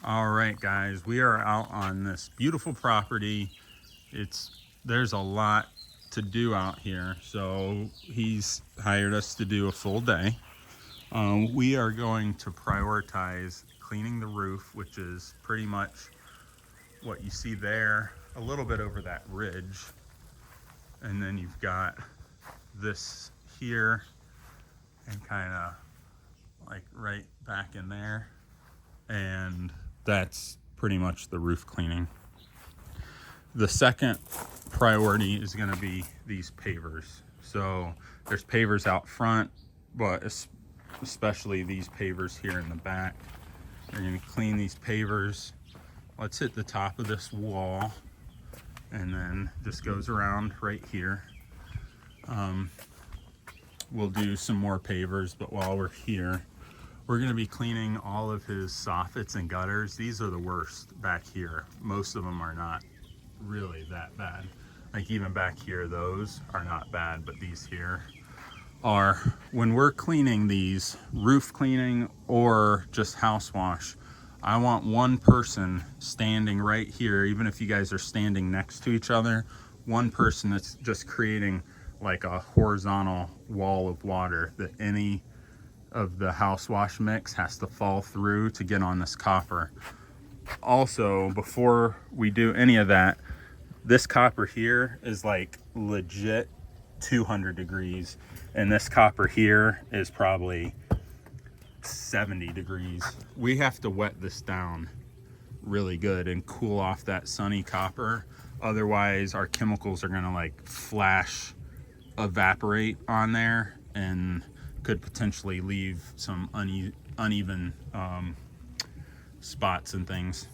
All right, guys, we are out on this beautiful property. There's a lot to do out here, so he's hired us to do a full day. We are going to prioritize cleaning the roof, which is pretty much what you see there, a little bit over that ridge, and then you've got this here, and kind of like right back in there, and that's pretty much the roof cleaning. The second priority is going to be these pavers. So there's pavers out front, but especially these pavers here in the back. We're going to clean these pavers. Let's hit the top of this wall, and then this goes around right here. We'll do some more pavers, but while we're here, we're going to be cleaning all of his soffits and gutters. These are the worst back here. Most of them are not really that bad. Like even back here, those are not bad, but these here are. When we're cleaning these, roof cleaning or just house wash, I want one person standing right here, even if you guys are standing next to each other, one person that's just creating like a horizontal wall of water that any of the house wash mix has to fall through to get on this copper. Also, before we do any of that, this copper here is like legit 200 degrees, and this copper here is probably 70 degrees. We have to wet this down really good and cool off that sunny copper. Otherwise, our chemicals are gonna like flash evaporate on there and could potentially leave some uneven spots and things.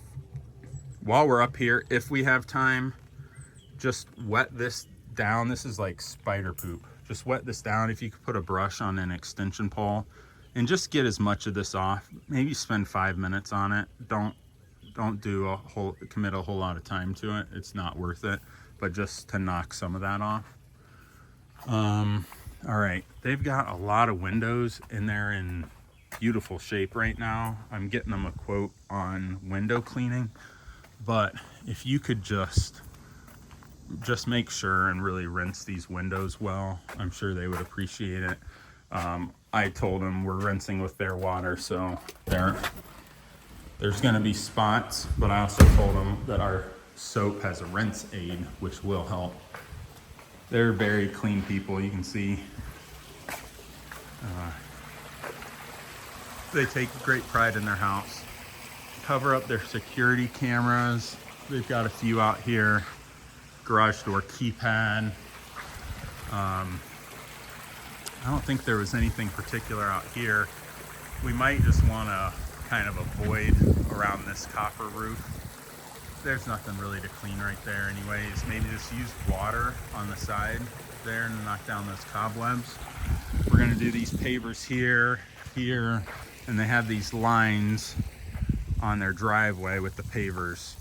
While we're up here, if we have time, just wet this down. This is like spider poop. Just wet this down. If you could put a brush on an extension pole and just get as much of this off. Maybe spend 5 minutes on it. Don't commit a whole lot of time to it. It's not worth it, but just to knock some of that off. All right, they've got a lot of windows and they're in beautiful shape right now. I'm getting them a quote on window cleaning, but if you could just make sure and really rinse these windows well, I'm sure they would appreciate it. I told them we're rinsing with their water, so there's going to be spots, but I also told them that our soap has a rinse aid, which will help. They're very clean people, you can see. They take great pride in their house. Cover up their security cameras. They've got a few out here. Garage door keypad. I don't think there was anything particular out here. We might just want to kind of avoid around this copper roof. There's nothing really to clean right there anyways. Maybe just use water on the side there and knock down those cobwebs. We're going to do these pavers here, and they have these lines on their driveway with the pavers.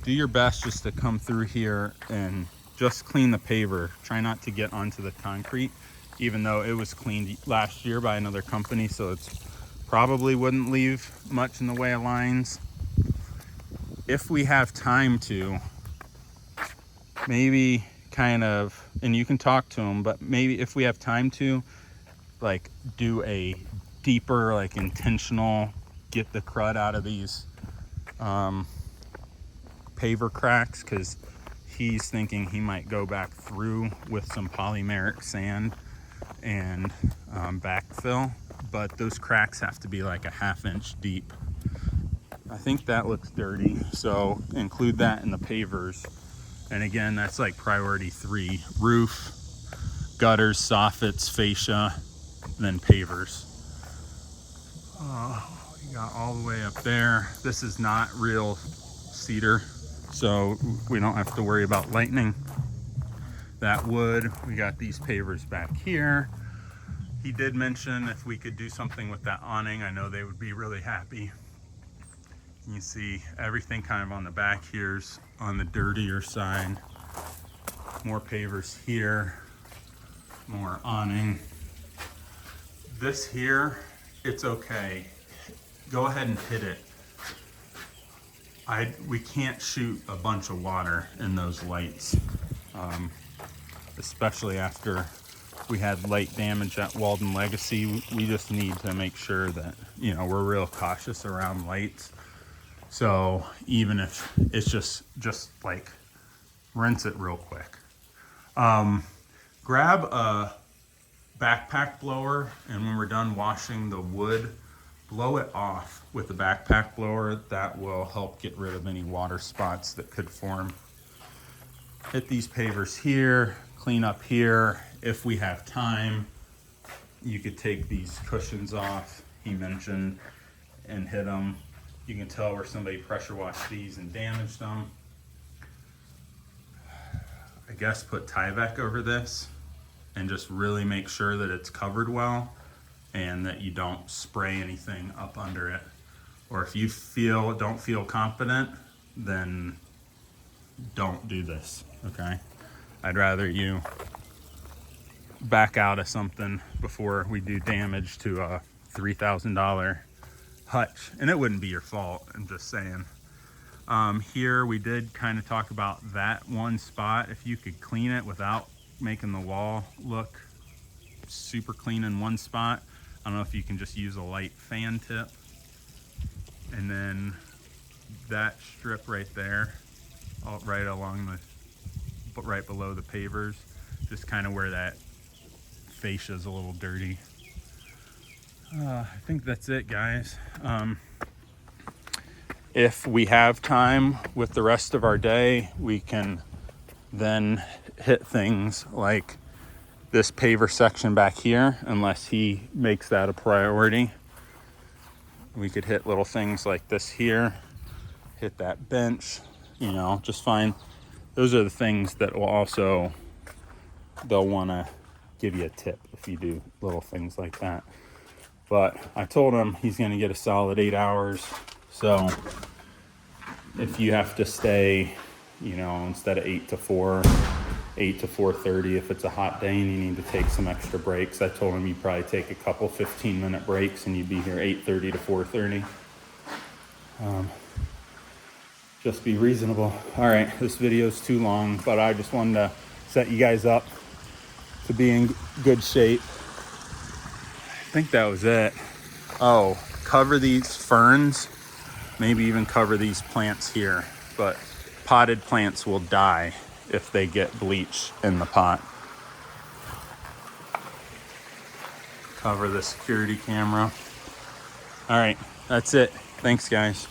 Do your best just to come through here and just clean the paver. Try not to get onto the concrete, even though it was cleaned last year by another company, so it's probably wouldn't leave much in the way of lines. If we have time to, maybe kind of, and you can talk to them, but maybe if we have time to, like do a deeper, like intentional, get the crud out of these paver cracks, because he's thinking he might go back through with some polymeric sand and backfill, but those cracks have to be like a 1/2 inch deep. I think that looks dirty, so include that in the pavers. And again, that's like priority 3: roof, gutters, soffits, fascia, then pavers. We got all the way up there. This is not real cedar, so we don't have to worry about lightning. That wood, we got these pavers back here. He did mention if we could do something with that awning, I know they would be really happy. You see everything kind of on the back here's on the dirtier side. More pavers here, more awning. This here, it's okay. Go ahead and hit it. we can't shoot a bunch of water in those lights, especially after we had light damage at Walden Legacy. We just need to make sure that, you know, we're real cautious around lights. So even if it's just like rinse it real quick. Grab a backpack blower, and when we're done washing the wood, blow it off with the backpack blower. That will help get rid of any water spots that could form. Hit these pavers here, clean up here. If we have time, you could take these cushions off, he mentioned, and hit them. You can tell where somebody pressure washed these and damaged them. I guess put Tyvek over this and just really make sure that it's covered well and that you don't spray anything up under it. Or if you don't feel confident, then don't do this, okay? I'd rather you back out of something before we do damage to a $3,000 hutch. And it wouldn't be your fault, I'm just saying. Here we did kind of talk about that one spot. If you could clean it without making the wall look super clean in one spot, I don't know if you can just use a light fan tip. And then that strip right there, right along right below the pavers, just kind of where that fascia is a little dirty. I think that's it, guys. If we have time with the rest of our day, we can then hit things like this paver section back here, unless he makes that a priority. We could hit little things like this here, hit that bench, you know, just find, those are the things that will also, they'll want to give you a tip if you do little things like that. But I told him he's going to get a solid 8 hours. So if you have to stay, you know, instead of 8 to 4, 8 to 4:30, if it's a hot day and you need to take some extra breaks, I told him you'd probably take a couple 15-minute breaks and you'd be here 8:30 to 4:30. Just be reasonable. All right, this video is too long, but I just wanted to set you guys up to be in good shape. I think that was it. Oh, cover these ferns, maybe even cover these plants here, but potted plants will die if they get bleach in the pot. Cover the security camera. All right, that's it. Thanks, guys.